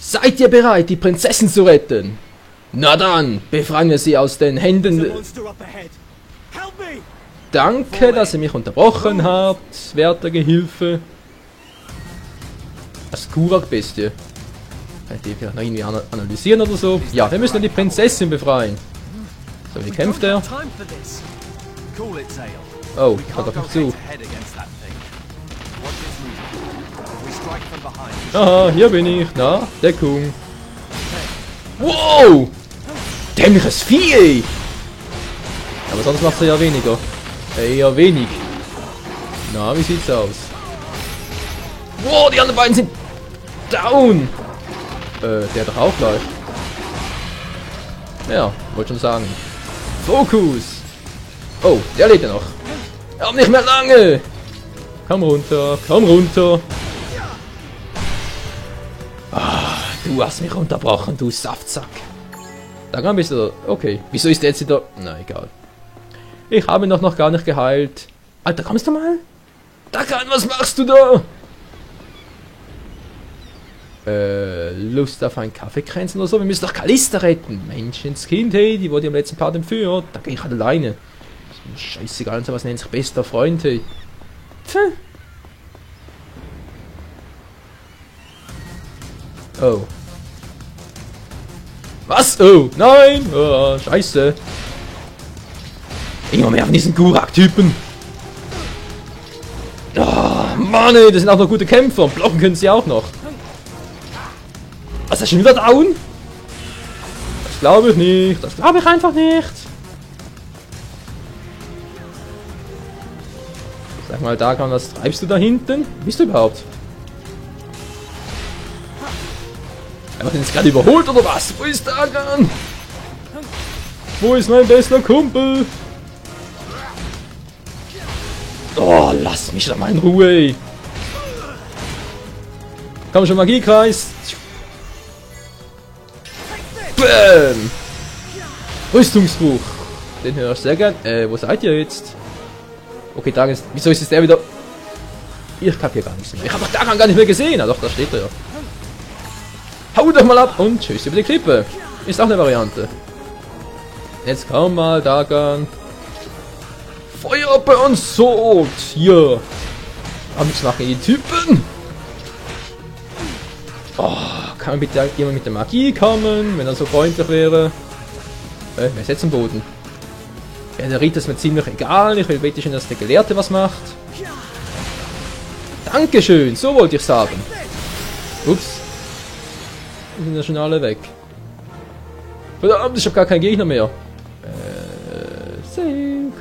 Seid ihr bereit, die Prinzessin zu retten? Na dann, befreien wir sie aus den Händen... Danke, dass ihr mich unterbrochen habt, werter Gehilfe. Das Gurak-Bestie. Kann ich die vielleicht noch irgendwie analysieren oder so? Ja, wir müssen die Prinzessin befreien. So, wie kämpft er? Oh, ich hab doch nicht zu. Aha, hier bin ich. Na, Deckung. Wow! Dämliches Vieh, ey! Aber sonst macht er ja weniger. Eher wenig. Na, wie sieht's aus? Wow, die anderen beiden sind down! Der doch auch gleich. Ja, wollte schon sagen. Fokus! Oh, der lebt ja noch. Aber nicht mehr lange! Komm runter, komm runter! Ah, du hast mich unterbrochen, du Saftsack. Da bist du. Okay, wieso ist der jetzt wieder... Na, egal. Ich habe ihn doch noch gar nicht geheilt. Alter, kommst du mal? Dakan, was machst du da? Lust auf einen Kaffeekränzchen oder so? Wir müssen doch Kalista retten. Menschenskind, hey, die wurde im letzten Part entführt. Da gehe ich halt alleine. Ist mir scheißegal, und sowas nennt sich bester Freund, hey. Pfff. Oh. Was? Oh, nein! Oh, scheiße. Immer mehr von diesen Gurak-Typen. Oh, Mann, ey, das sind auch noch gute Kämpfer. Und blocken können sie auch noch. Was, ist das schon wieder down? Das glaube ich nicht. Das glaube ich einfach nicht. Sag mal, Dakan, was treibst du da hinten? Wie bist du überhaupt? Er hat ihn jetzt gerade überholt oder was? Wo ist Dakan? Wo ist mein bester Kumpel? Oh, lass mich doch mal in Ruhe, ey. Komm schon, Magiekreis. Bäm. Rüstungsbuch. Den höre ich sehr gern. Wo seid ihr jetzt? Okay, da ist... Wieso ist es der wieder... Ich hab hier gar nichts mehr. Ich hab doch Dakan gar nicht mehr gesehen. Ah doch, da steht er ja. Hau doch mal ab und tschüss über die Klippe. Ist auch eine Variante. Jetzt komm mal, Dakan. Feuer bei uns Sword! Hier! Aber nichts machen die Typen! Oh, kann man bitte jemand mit der Magie kommen, wenn er so freundlich wäre? Wer ist jetzt am Boden? Ja, der Ritter ist mir ziemlich egal. Ich will bitte schön, dass der Gelehrte was macht. Dankeschön, so wollte ich's haben. Ups. Die sind ja schon alle weg. Verdammt, ich habe gar keinen Gegner mehr.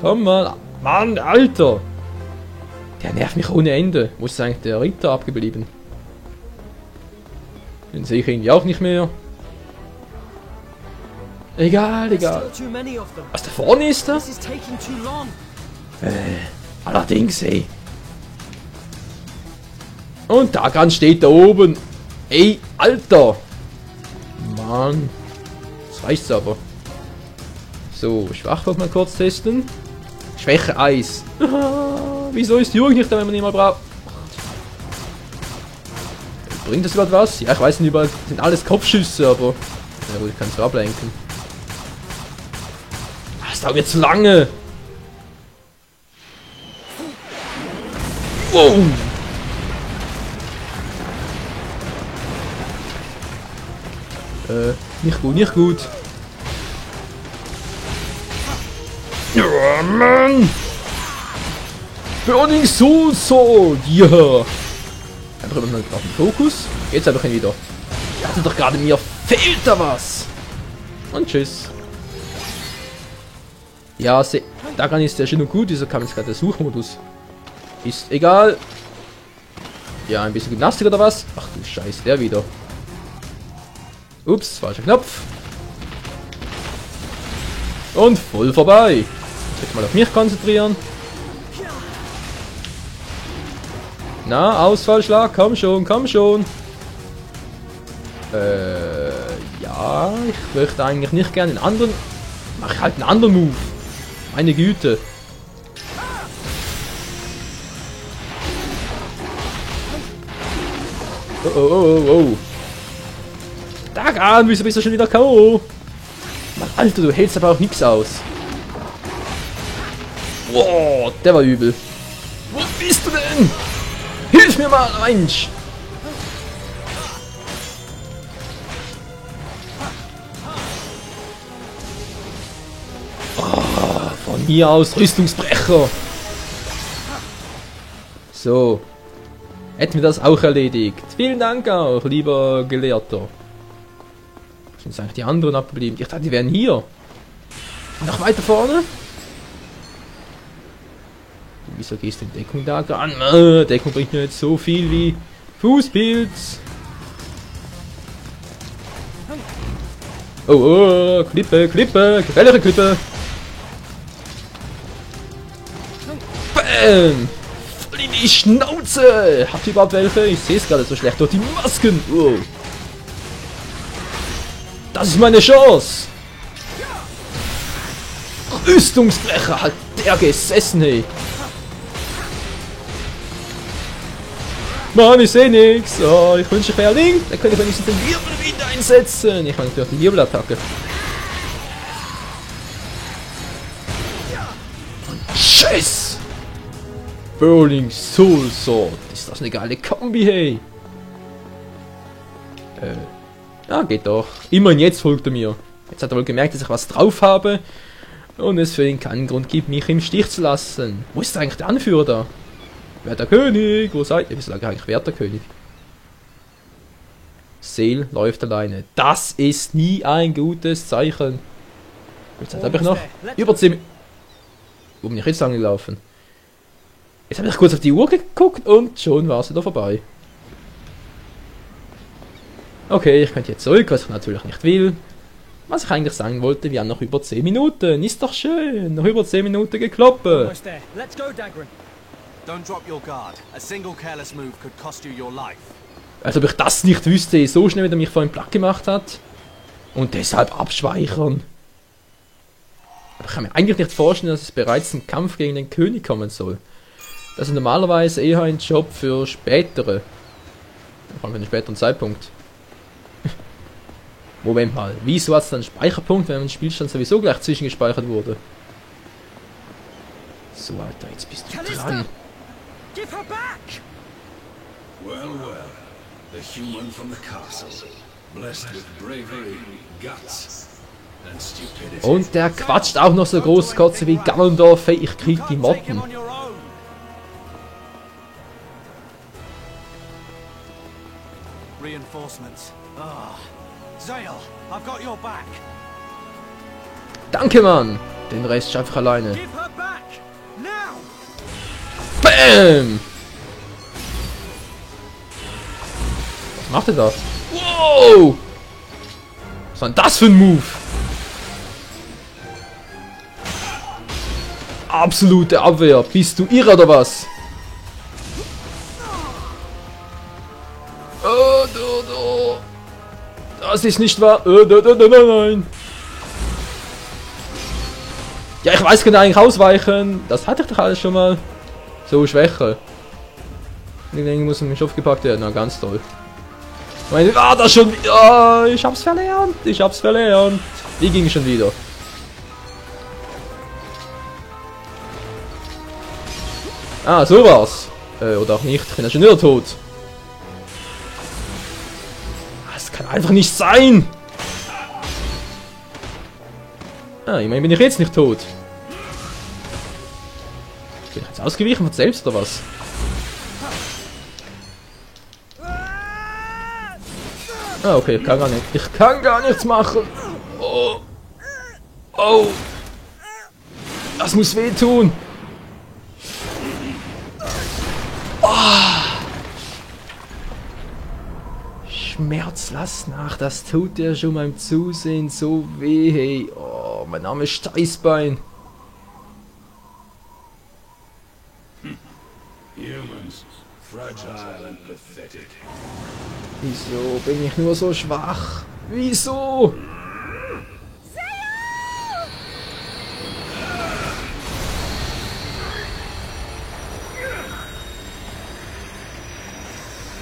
Komm mal. Mann, Alter! Der nervt mich ohne Ende. Wo ist eigentlich der Ritter abgeblieben? Den sehe ich irgendwie auch nicht mehr. Egal, egal. Was da vorne ist da? Allerdings, ey. Und Dakan steht da oben. Ey, Alter! Mann. Das reicht's aber. So, Schwachwurf mal kurz testen. Schwäche Eis. Wieso ist Jürgen nicht da, wenn man ihn mal braucht? Bringt das überhaupt was? Ja, ich weiß nicht, überall sind alles Kopfschüsse, aber... Na gut, ich kann es so ablenken. Das dauert mir zu lange. Wow. Nicht gut, nicht gut. Ja, Mann! Burning Soul Sword! Ja! Einfach immer noch auf den Fokus. Jetzt habe ich ihn wieder. Ich hatte doch gerade, mir fehlt da was! Und tschüss. Ja, daran ist der schön und gut, dieser kam jetzt gerade der Suchmodus. Ist egal. Ja, ein bisschen Gymnastik oder was? Ach du Scheiße, der wieder. Ups, falscher Knopf. Und voll vorbei. Jetzt mal auf mich konzentrieren. Na, Ausfallschlag, komm schon, komm schon. Ja, ich möchte eigentlich nicht gerne einen anderen... Mach halt einen anderen Move. Meine Güte. Oh, oh, oh, oh. Tag an, wieso bist du schon wieder K.O.? Mann, Alter, du hältst aber auch nichts aus. Wow, der war übel. Wo bist du denn? Hilf mir mal, Mensch! Oh, von mir aus Rüstungsbrecher. So. Hätten wir das auch erledigt. Vielen Dank auch, lieber Gelehrter. Sind eigentlich die anderen abgeblieben? Ich dachte, die wären hier. Noch weiter vorne? Wieso gehst du in Deckung da ran? Deckung bringt mir jetzt so viel wie Fußpilz. Oh, oh, Klippe, Klippe, gefährliche Klippe. Bam! Voll in die Schnauze! Habt ihr überhaupt welche? Ich sehe es gerade so schlecht durch die Masken. Oh. Das ist meine Chance! Rüstungsbrecher, hat der gesessen, hey! Mann, ich sehe nichts. Oh, ich wünsche Fairlink. Dann könnte ich wenigstens den Wirbelwind einsetzen. Ich meine natürlich die Wirbelattacke. Scheiß! Burning Soul Sword. Ist das eine geile Kombi, hey? Ja, geht doch. Immerhin jetzt folgt er mir. Jetzt hat er wohl gemerkt, dass ich was drauf habe. Und es für ihn keinen Grund gibt, mich im Stich zu lassen. Wo ist eigentlich der Anführer da? Wer der König? Wo seid ihr? Wieso sage ich eigentlich, wer der König? Seel läuft alleine. Das ist nie ein gutes Zeichen. Jetzt habe ich noch über 10 Minuten. Wo bin ich jetzt lang gelaufen? Jetzt habe ich kurz auf die Uhr geguckt und schon war es wieder vorbei. Okay, ich könnte jetzt zurück, was ich natürlich nicht will. Was ich eigentlich sagen wollte, wir haben noch über 10 Minuten. Ist doch schön. Noch über 10 Minuten gekloppe. Don't drop your guard. A single careless move could cost you your life. Als ob ich das nicht wüsste, so schnell wie er mich vorhin platt gemacht hat. Und deshalb abspeichern. Aber ich kann mir eigentlich nicht vorstellen, dass es bereits ein Kampf gegen den König kommen soll. Das ist normalerweise eher ein Job für spätere. Vor allem für einen späteren Zeitpunkt. Moment mal, wieso hat es dann einen Speicherpunkt, wenn ein Spielstand sowieso gleich zwischengespeichert wurde? So, Alter, jetzt bist du dran. Give her back! Well, well, the human from the castle, blessed with bravery, guts, and stupidity. Und der quatscht auch noch so Großkotze wie Ganondorf, hey, ich krieg die Motten. Reinforcements. Zale, I've got your back. Danke, Mann! Den Rest schaffe ich alleine. Give her back! Now! Bam! Was macht er da? Wow! Was war denn das für ein Move? Absolute Abwehr. Bist du irre oder was? Oh, do. Das ist nicht wahr. Nein. Ja, ich weiß, ich kann eigentlich ausweichen. Das hatte ich doch alles schon mal. So, Schwäche. Irgendwie muss mich aufgepackt werden. Na, ganz toll. Das schon wieder. Ich hab's verlernt. Wie ging schon wieder? Ah, so war's. Oder auch nicht. Ich bin ja schon wieder tot. Das kann einfach nicht sein. Ah, immerhin bin ich jetzt nicht tot. Bin ich jetzt ausgewichen von selbst oder was? Ah, okay, ich kann gar nicht. Ich kann gar nichts machen. Oh. Oh. Das muss wehtun. Schmerz, lass nach, das tut dir schon beim Zusehen so weh, hey. Oh, mein Name ist Steißbein. Humans, fragile and pathetic. Wieso bin ich nur so schwach? Wieso?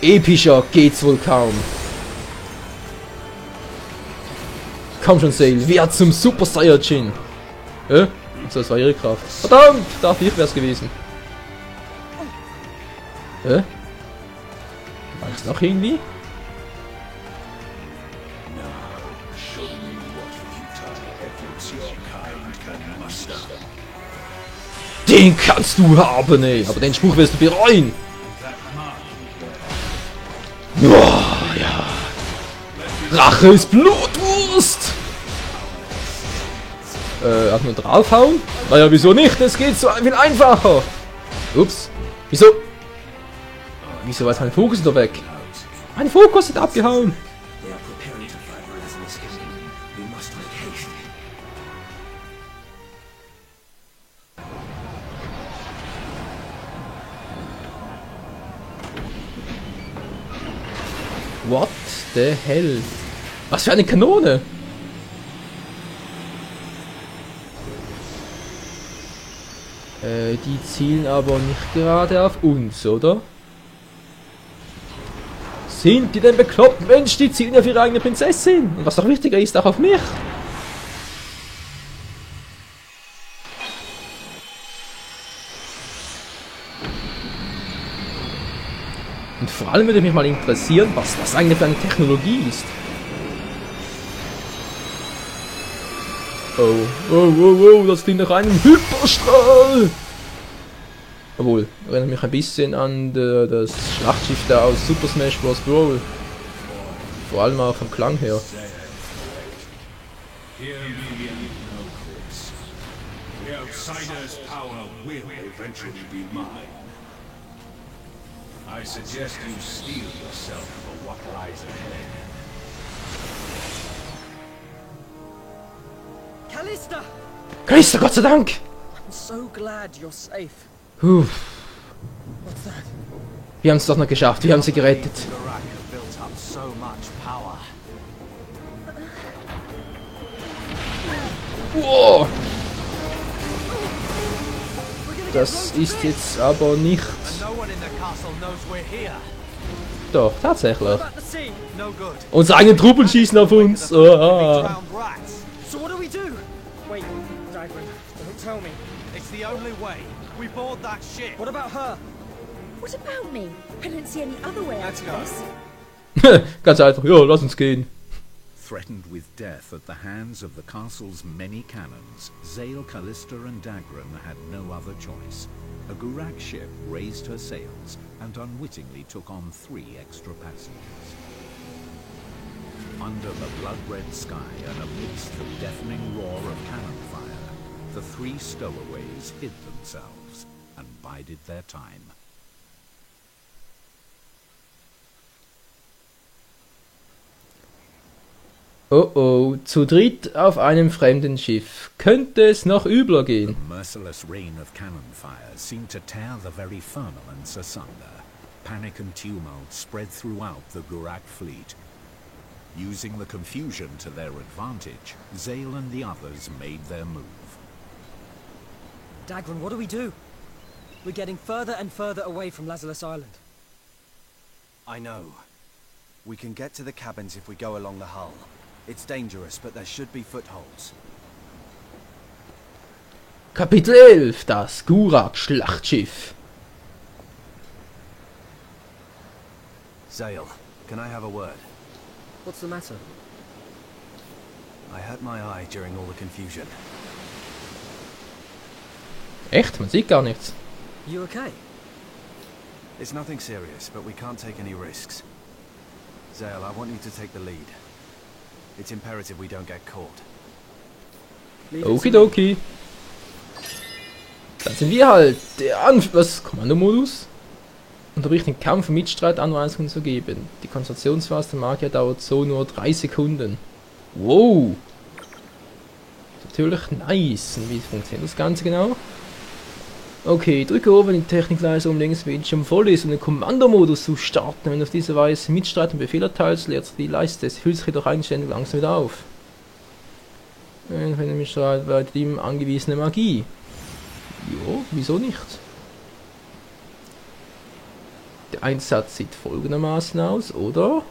Epischer geht's wohl kaum. Komm schon, Sail. Wer zum Super Saiyajin? So, das war ihre Kraft. Verdammt! Darf ich wär's gewesen. Meinst du noch irgendwie? Show me what futile efforts your kind can muster. Den kannst du haben, ey. Aber den Spruch wirst du bereuen. Boah, ja. Rache ist Blutwurst. Nur draufhauen? Naja, wieso nicht? Es geht so viel einfacher. Ups. Wieso? Wieso war jetzt mein Fokus da weg? Mein Fokus ist abgehauen. They are preparing to fight Lazarus King. We must make haste. What the hell? Was für eine Kanone? Die zielen aber nicht gerade auf uns, oder? Sind die denn bekloppt? Mensch, die zielen auf ihre eigene Prinzessin. Und was noch wichtiger ist, auch auf mich. Und vor allem würde mich mal interessieren, was das eigentlich für eine Technologie ist. Oh, das klingt nach einem Hyperstrahl! Obwohl, erinnert mich ein bisschen an das Schlachtschiff da aus Super Smash Bros. Brawl. Vor allem auch vom Klang her. Hear me and know this. The outsider's power will eventually be mine. I suggest you steel yourself for what lies ahead. Callista! Callista, Gott sei Dank! I'm so glad you're safe. Puh, What's that? wir haben es doch noch geschafft, wir haben sie gerettet. Gurak have built up so much power. Wow. Das ist jetzt aber nicht... And no one in the castle knows we're here. Doch, tatsächlich. About the sea. No good. Unsere eigenen Truppen schießen auf uns. Drowned Ah. rats. So what do we do? Wait, Dagran, don't tell me. It's the only way. We board that ship. What about her? What about me? I don't see any other way out Let's of go. this. Ganz einfach, ja, lass uns gehen. Threatened with death at the hands of the castle's many cannons, Zale, Callista and Dagran had no other choice. A Gurak ship raised her sails and unwittingly took on 3 extra passengers. Under the blood-red sky and amidst the deafening roar of cannon fire, the 3 stowaways hid themselves and bided their time. Oh oh, zu dritt auf einem fremden Schiff. Könnte es noch übler gehen? The merciless rain of cannon fire seemed to tear the very firmaments asunder. Panic and tumult spread throughout the Gurak fleet. Using the confusion to their advantage, Zale and the others made their move. Dagran, what do we do? We're getting further and further away from Lazarus Island. I know. We can get to the cabins if we go along the hull. It's dangerous, but there should be footholds. Kapitel 11, das Gurak-Schlachtschiff. Zale, can I have a word? What's the matter? I hurt my eye during all the confusion. Echt? Man sieht gar nichts. You okay? It's nothing serious, but we can't take any risks. Zale, I want you to take the lead. It's imperative we don't get caught. Leave it to me. Okidoki. Dann sind wir halt der was? Kommandomodus? Unterbricht den Kampf, um Mitstreitanweisungen zu geben. Die Konzentrationsphase der Magier dauert so nur 3 Sekunden. Wow! Natürlich nice. Und wie funktioniert das Ganze genau? Okay, drücke oben die Technikleiste, um links Bildschirm voll ist, um den Kommandomodus zu starten. Wenn du auf diese Weise Mitstreiter und Befehl erteilst, leert die Leiste. Es füllt sich jedoch eigenständig langsam wieder auf. Wenn der Mitstreiter bei ihm angewiesene Magie. Jo, wieso nicht? Der Einsatz sieht folgendermaßen aus, oder?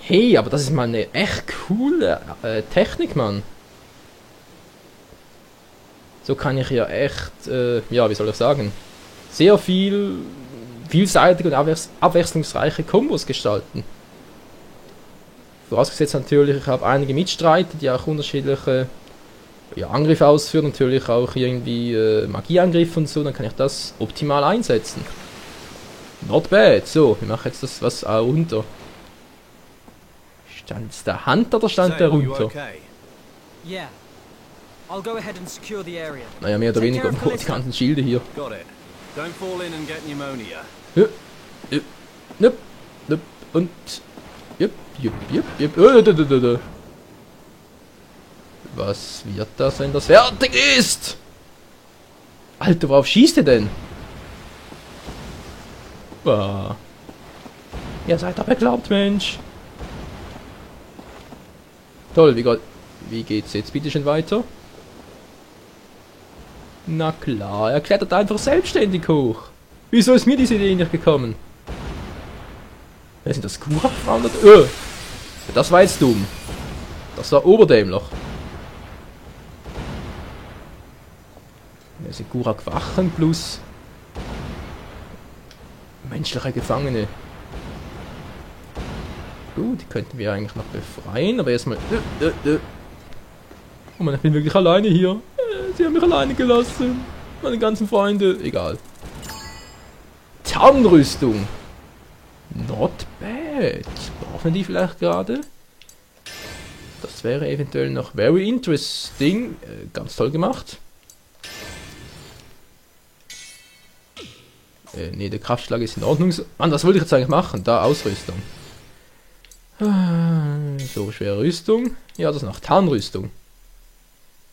Hey, aber das ist mal eine echt coole Technik, Mann. So kann ich ja echt, ja, wie soll ich sagen, sehr vielseitige und abwechslungsreiche Kombos gestalten. Vorausgesetzt natürlich, ich habe einige Mitstreiter, die auch unterschiedliche Angriffe ausführen, natürlich auch irgendwie Magieangriffe und so, dann kann ich das optimal einsetzen. Not bad. So, wir machen jetzt das was auch runter. Stand jetzt der Hand oder stand der Zale, you runter? okay? Yeah. I'll go ahead and secure the area. Naja, mehr oder Take weniger care of die ganzen Schilde hier. Got it. Don't fall in and get pneumonia. Jupp, jupp, und jupp. Was wird das, wenn das fertig ist? Alter, worauf schießt ihr denn? Ah. Ihr seid doch bekloppt, Mensch. Toll, wie geht's jetzt bitte schon weiter? Na klar, er klettert einfach selbstständig hoch. Wieso ist mir diese Idee nicht gekommen? Wer sind das Gura-Frauen? Das war jetzt dumm. Das war oberdämlich. Wer sind Gura-Wachen plus menschliche Gefangene? Gut, die könnten wir eigentlich noch befreien, aber erstmal. Oh Mann, ich bin wirklich alleine hier. Sie haben mich alleine gelassen. Meine ganzen Freunde. Egal. Tarnrüstung. Not bad. Brauchen die vielleicht gerade? Das wäre eventuell noch very interesting. Ganz toll gemacht. Ne, der Kraftschlag ist in Ordnung. Mann, was wollte ich jetzt eigentlich machen? Da, Ausrüstung. So, schwere Rüstung. Ja, das ist noch Tarnrüstung.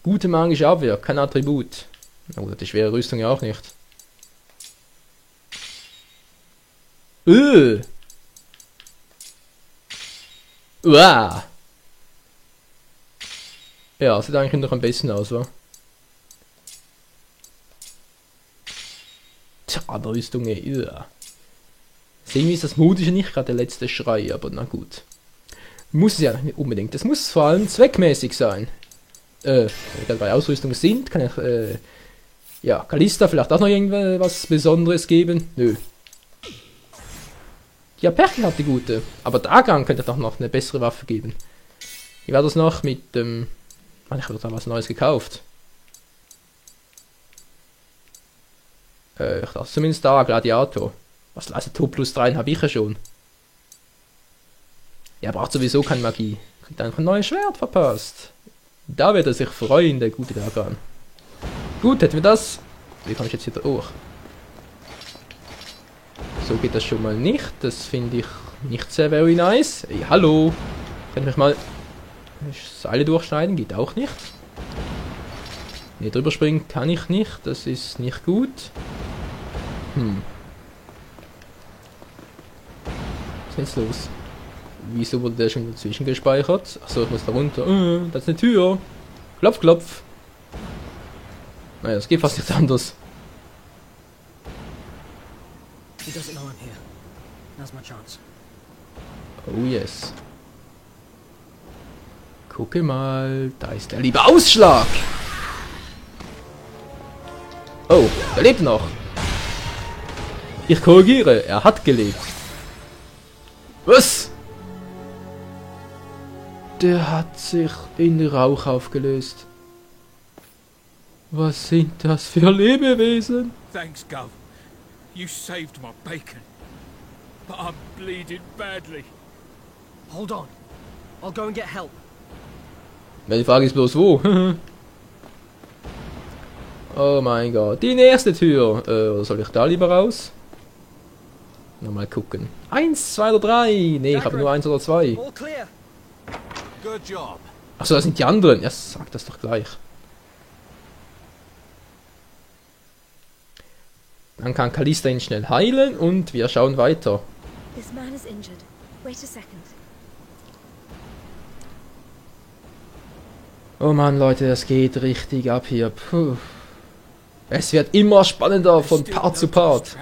Gute magische Abwehr, kein Attribut. Na gut, die schwere Rüstung ja auch nicht. Uah. Ja, sieht eigentlich noch am besten aus, wa? Tarnrüstung, ja. Irgendwie ist das Mutige nicht gerade der letzte Schrei, aber na gut. Muss es ja nicht unbedingt. Das muss vor allem zweckmäßig sein. Wenn wir gerade bei Ausrüstung sind, kann ich, ja, Kalista vielleicht auch noch irgendwas Besonderes geben? Nö. Ja, Perkel hat die gute. Aber Dagan könnte doch noch eine bessere Waffe geben. Wie war das noch mit dem... Mann, ich habe da was Neues gekauft. Ich dachte zumindest da, Gladiator. Was leistet Top plus 3 habe ich ja schon. Er braucht sowieso keine Magie. Kriegt einfach ein neues Schwert verpasst. Da wird er sich freuen, der gute Dagan. Gut, hätten wir das. Wie komme ich jetzt wieder durch? So geht das schon mal nicht. Das finde ich nicht sehr very nice. Hey, hallo. Kann ich mich mal Seile durchschneiden? Geht auch nicht. Ne, drüber springen kann ich nicht. Das ist nicht gut. Was ist jetzt los? Wieso wurde der schon dazwischen gespeichert? Achso, ich muss da runter. Das ist eine Tür. Klopf, klopf. Naja, das geht fast nicht anders. He doesn't know I'm here. Now's my chance. Oh yes. Gucke mal, da ist der liebe Ausschlag. Oh, er lebt noch. Ich korrigiere, er hat gelebt. Was? Der hat sich in Rauch aufgelöst. Was sind das für Lebewesen? Thanks, Gov. You saved my bacon. But I'm bleeding badly. Hold on. I'll go and get help. Die Frage ist bloß wo. Oh mein Gott. Die nächste Tür. Oder soll ich da lieber raus? Nochmal gucken. 1, 2 oder 3. Ne, ich habe nur 1 oder 2. All clear. Good job. Achso, das sind die anderen. Ja, sag das doch gleich. Dann kann Kalista ihn schnell heilen und wir schauen weiter. This man is injured. Wait a second. Oh Mann, Leute, das geht richtig ab hier. Puh. Es wird immer spannender von Part zu Part.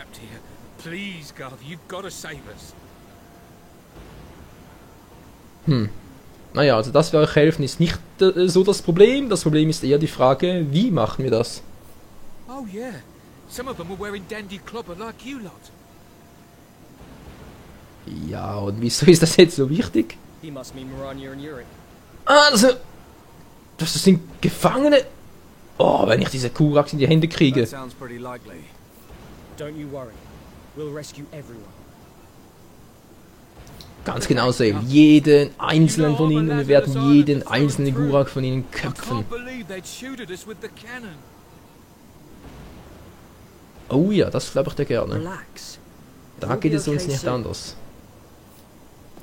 Please, Gov, you've got to save us. Naja, also dass wir euch helfen, ist nicht so das Problem. Das Problem ist eher die Frage, wie machen wir das? Oh yeah. Some of them were wearing dandy clobber like you lot. Ja, und wieso ist das jetzt so wichtig? He must mean Maranya and Yuri. Ah, das sind Gefangene. Oh, wenn ich diese Kuraks in die Hände kriege. That sounds pretty likely. Don't you worry. We'll rescue everyone. Ganz genau so. Jeden einzelnen von ihnen. Und wir werden jeden einzelnen Gurak von ihnen I köpfen. can't believe they'd shoot at us with the cannon. Oh ja, das glaube ich dir gerne. Relax. Da geht es uns nicht anders.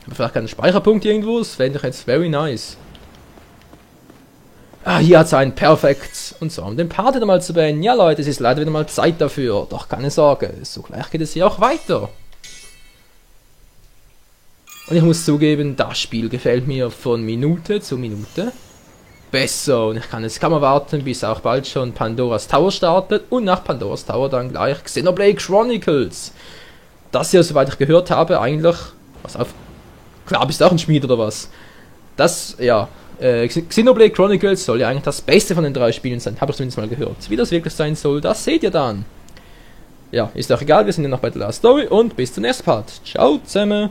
Aber vielleicht keinen Speicherpunkt irgendwo, das fände ich jetzt very nice. Ah, hier hat es einen Perfekt. Und so, um den Part wieder mal zu beenden. Ja Leute, es ist leider wieder mal Zeit dafür. Doch keine Sorge, so gleich geht es hier auch weiter. Und ich muss zugeben, das Spiel gefällt mir von Minute zu Minute besser. Und ich kann jetzt kaum erwarten, bis auch bald schon Pandora's Tower startet. Und nach Pandora's Tower dann gleich Xenoblade Chronicles. Das hier, soweit ich gehört habe, eigentlich... Was auf... Klar, bist du auch ein Schmied oder was? Das, ja... Xenoblade Chronicles soll ja eigentlich das Beste von den 3 Spielen sein. Habe ich zumindest mal gehört. Wie das wirklich sein soll, das seht ihr dann. Ja, ist auch egal, wir sind ja noch bei der Last Story und bis zum nächsten Part. Ciao zusammen.